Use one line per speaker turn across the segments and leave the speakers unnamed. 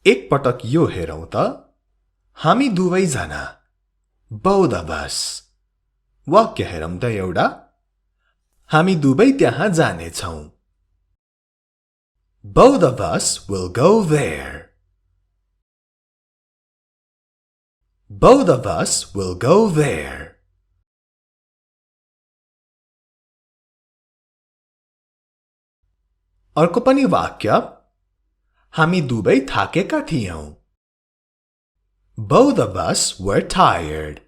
एक पटक यो हेरौं त हामी दुवै जना both of us वाक्य हेरौं त एउटा हामी दुवै त्यहाँ जाने छौं Both of us will go there Both of us will go there अर्को पनि वाक्य हामी दुवै थाकेका थियौं Both of us were tired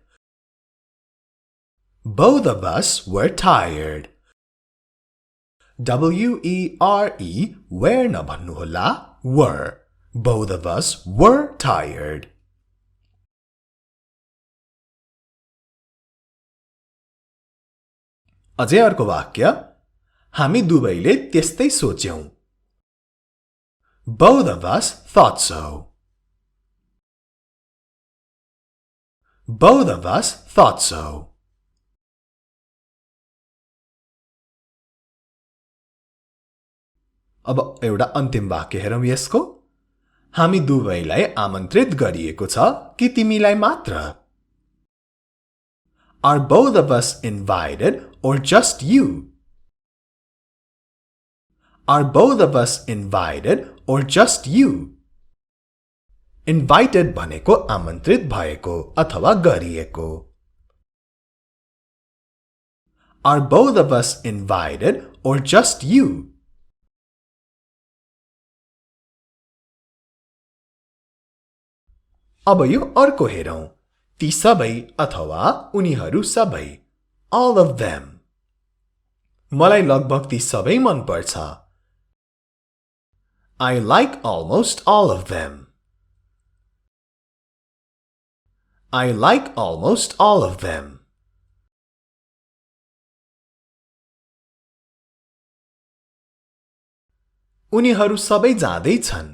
Both of us were tired W-E-R-E were नभन्नुहोला were Both of us were tired अझै अर्को वाक्य हामी दुवैले त्यस्तै सोच्यौं Both of us thought so Both of us thought so अब एउटा अन्तिम वाक्य हेरौं यसको हामी दुवैलाई आमन्त्रित गरिएको छ कि तिमीलाई मात्र Are both of us invited or just you? Are both of us invited or just you? Invited भनेको आमन्त्रित भएको अथवा गरिएको Are both of us invited or just you? अब यो अर्को हेरौं ती सबै अथवा उनीहरू सबै all of them मलाई लगभग ती सबै मन पर्छ I like almost all of them I like almost all of them उनीहरू सबै जाँदै छन्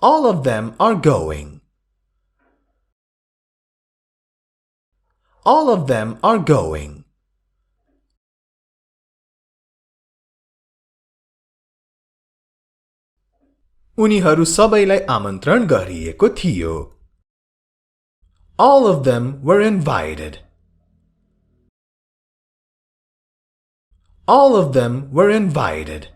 All of them are going All of them are going उनीहरू सबैलाई आमन्त्रण गरिएको थियो All of them were invited All of them were invited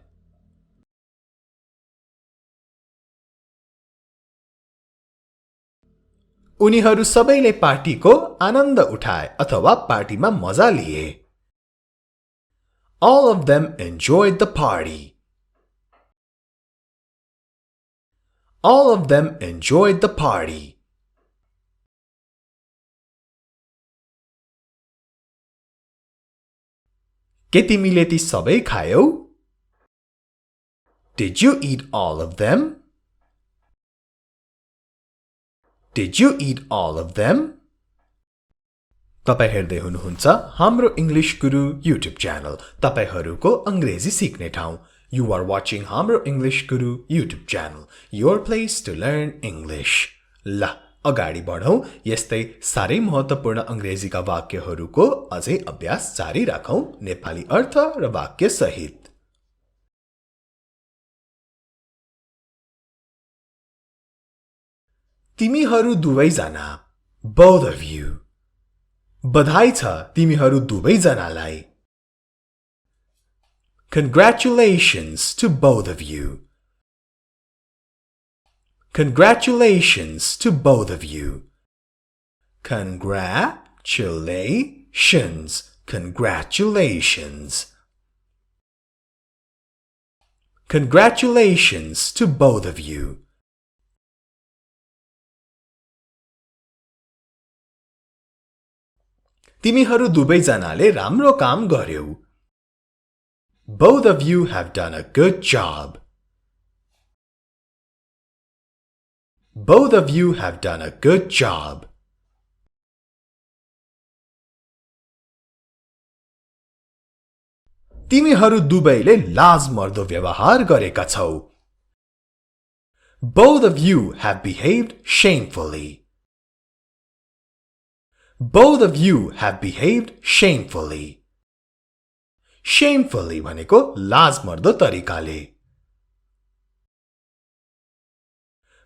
उनीहरू सबैले पार्टीको आनन्द उठाए अथवा पार्टीमा मजा लिए All of them enjoyed the party All of them enjoyed the party के तिमीले ती सबै खायौ Did you eat all of them Did you eat all of them? तपाई हेर्दै हुनुहुन्छ हाम्रो इंग्लिश गुरु YouTube च्यानल तपाईहरुको अंग्रेजी सिक्ने ठाउँ You are watching Hamro English Guru YouTube channel your place to learn English ल अगाडि बढौं यस्तै सारै महत्त्वपूर्ण अंग्रेजीका वाक्यहरुको अझै अभ्यास जारी राखौं नेपाली अर्थ र वाक्य सहित तिमीहरु दुवै जना both of you बधाई छ तिमीहरु दुवै जनालाई Congratulations to both of you Congratulations to both of you Congratulations Congratulations Congratulations to both of you तिमीहरु दुवै जनाले राम्रो काम गर्यौ Both of you have done a good job Both of you have done a good job तिमीहरु दुवैले लाजमर्दो व्यवहार गरेका छौ Both of you have behaved shamefully Both of you have behaved shamefully. Shamefully भनेको लाजमर्दो तरिकाले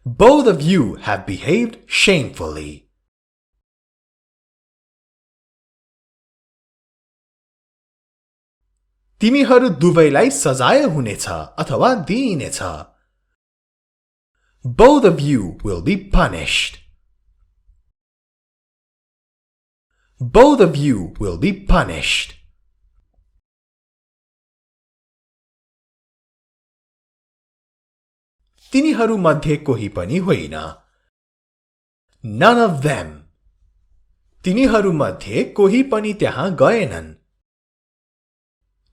Both of you have behaved shamefully. तिमीहरू दुवैलाई सजाय हुनेछ अथवा दिइनेछ. Both of you will be punished. Both of you will be punished. तिनीहरू मध्ये कोही पनि होइन. None of them. तिनीहरू मध्ये कोही पनि त्यहाँ गएनन्.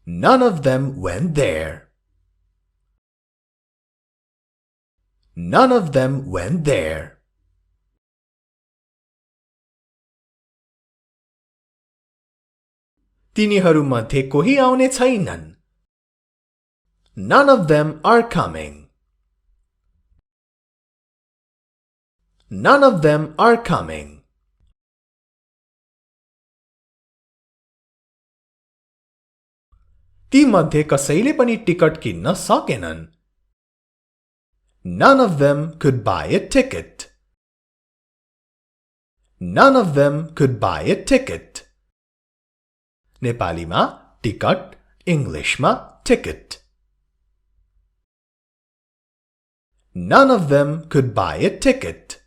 None of them went there. None of them went there. तिनीहरू मध्ये कोही आउने छैनन्. None of them are coming. None of them are coming. ती मध्ये कसैले पनि टिकट किन्न सकेनन्. None of them could buy a ticket. None of them could buy a ticket. नेपालीमा ticket, इंग्लिशमा ticket. None of them could buy a ticket.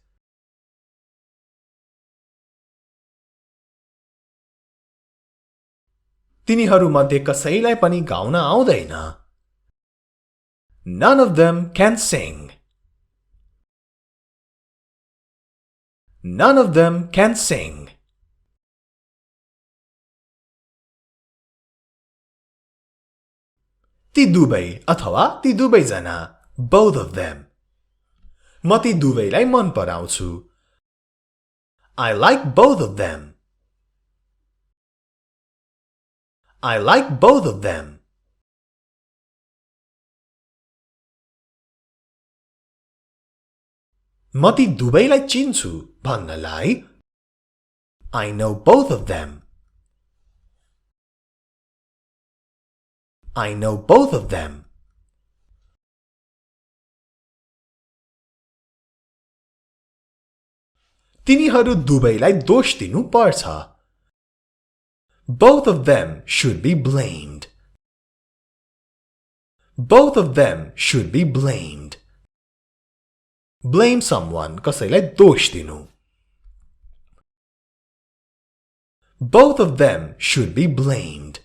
तिनीहरू मध्ये कसैलाई पनि गाउन आउँदैन. None of them can sing. None of them can sing. ती दुवै अथवा ती दुवैजना. Both of them. म ती दुवैलाई मन पराउँछु. I like both of them. I like both of them. म ती दुवैलाई चिन्छु भन्नलाई I know both of them. I know both of them. तिनीहरू दुवैलाई दोष दिनु पर्छ. Both of them should be blamed. Both of them should be blamed. Blame someone कसैलाई दोष दिनु. Both of them should be blamed.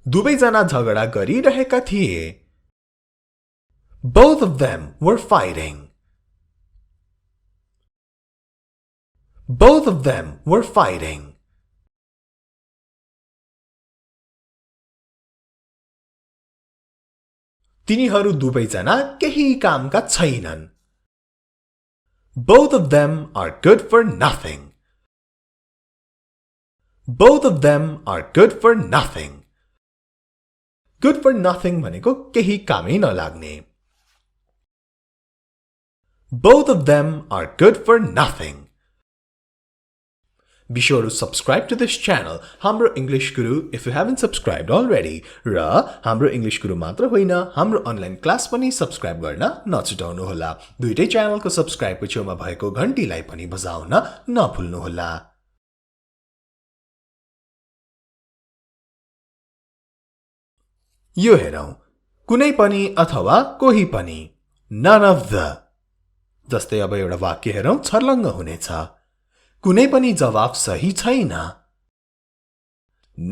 दुवैजना झगडा गरिरहेका थिए. Both of them were fighting. Both of them were fighting. तिनीहरू दुवैजना केही कामका छैनन्. Both of them are good for nothing. Both of them are good for nothing. Good for nothing भनेको केही कामै नलाग्ने. Both of them are good for nothing. Be sure to subscribe to this channel, Hamro English Guru, if you haven't subscribed already. र Hamro English Guru मात्र होइन, हाम्रो online class पनि subscribe गर्न नछुटाउनुहोला. दुईटै च्यानलको सब्स्क्राइबको छेउमा भएको घण्टीलाई पनि बजाउन नभुल्नुहोला. यो हेरौं. कुनै पनि अथवा कोही पनि. None of the. जस्तै अब एउटा वाक्य हेरौं छर्लङ्ग हुनेछ. कुनै पनि जवाफ सही छैन.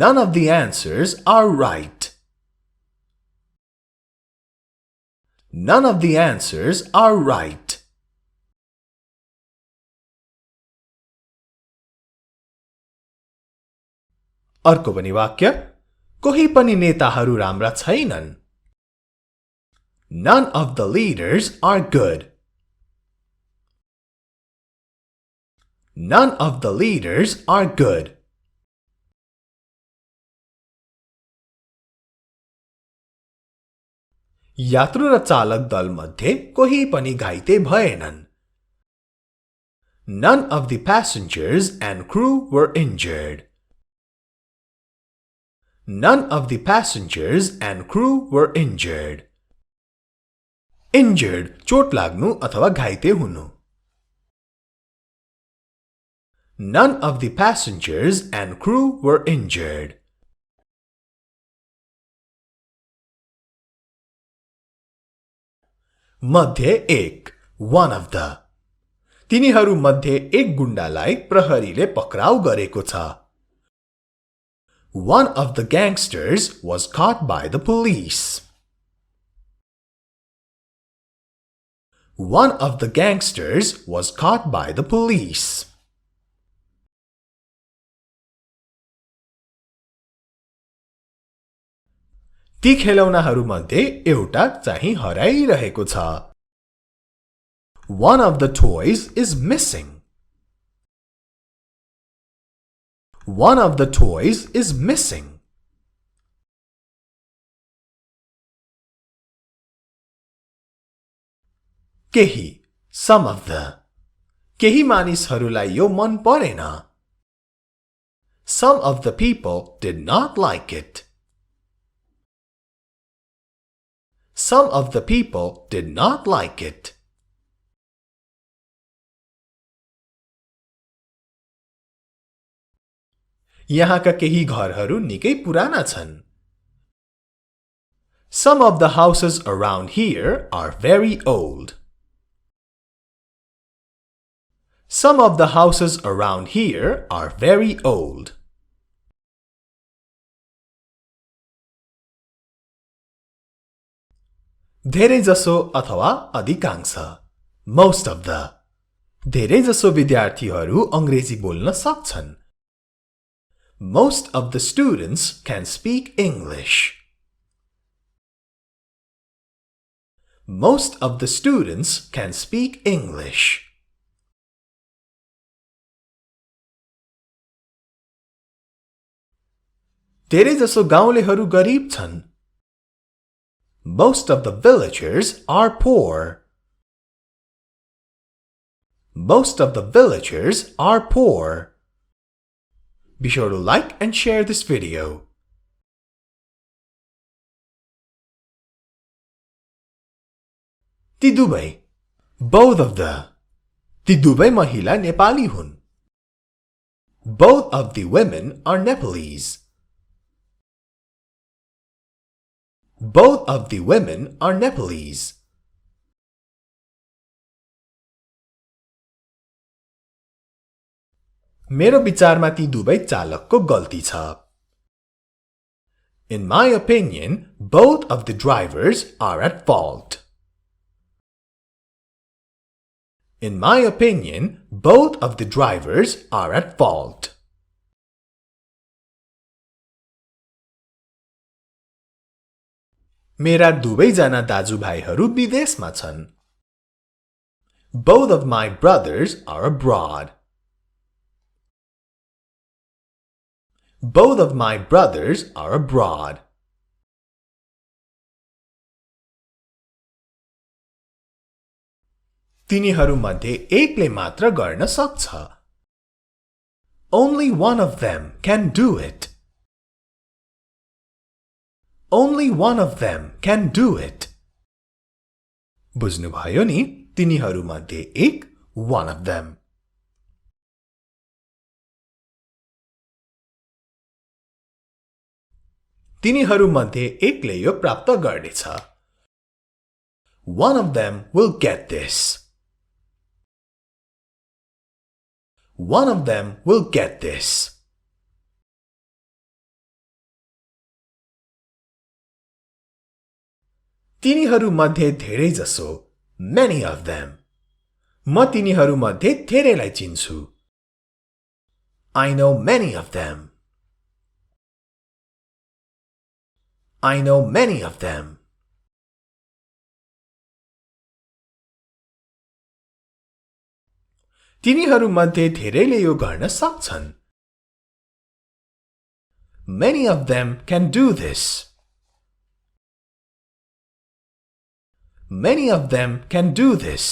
None of the answers are right. None of the answers are right. अर्को पनि वाक्य. कोही पनि नेताहरू राम्रा छैनन्. None of the leaders are good. None of the leaders are good. यात्रु र चालक दल मध्ये कोही पनि घाइते भएनन्. None of the passengers and crew were injured. None of the passengers and crew were injured. Injured चोट लाग्नु अथवा घाइते हुनु. None of the passengers and crew were injured. मध्ये एक, one of the. तिनीहरू मध्ये एक गुण्डालाई प्रहरीले पक्राउ गरेको छ. One of the gangsters was caught by the police. One of the gangsters was caught by the police. ती खेलौनाहरूमध्ये एउटा चाहिँ हराइरहेको छ. One of the toys is missing. One of the toys is missing. केही, some of the. केही मानिसहरूलाई यो मन परेन. Some of the people did not like it. Some of the people did not like it. यहाँका केही घरहरू निकै पुराना छन्. Some of the houses around here are very old. Some of the houses around here are very old. धेरै जसो अथवा अधिकांश. Most of the. धेरै जसो विद्यार्थीहरू अंग्रेजी बोल्न सक्छन्. Most of the students can speak English. Most of the students can speak English. धेरै जसो गाउँलेहरू गरिब छन्. Most of the villagers are poor. Most of the villagers are poor. Be sure to like and share this video. ती दुवै, both of the. ती दुवै महिला नेपाली हुन्. Both of the women are Nepalese. Both of the women are Nepalese. मेरो विचारमा ती दुवै चालकको गल्ती छ. In my opinion, both of the drivers are at fault. In my opinion, both of the drivers are at fault. मेरा दुवैजना दाजुभाइहरू विदेशमा छन्. Both of my brothers are abroad. Both of my brothers are abroad. तिनीहरूमध्ये एकले मात्र गर्न सक्छ. Only one of them can do it. Only one of them can do it. बुझ्नुभयो नि? तिनीहरूमध्ये एक, one of them. तिनीहरूमध्ये एकले यो प्राप्त गर्नेछ. One of them will get this. One of them will get this. तिनीहरूमध्ये धेरै जसो, many of them. म तिनीहरूमध्ये धेरैलाई चिन्छु. I know many of them. I know many of them. तिनीहरूमध्ये धेरैले यो गर्न सक्छन्. Many of them can do this. Many of them can do this.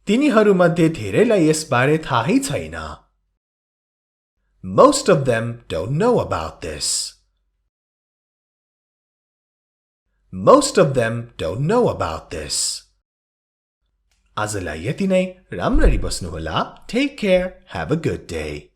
तिनीहरूमध्ये धेरैलाई यसबारे थाहै छैन. Most of them don't know about this. Most of them don't know about this. आजलाई यति नै. राम्ररी बस्नुहोला. Take care. Have a good day.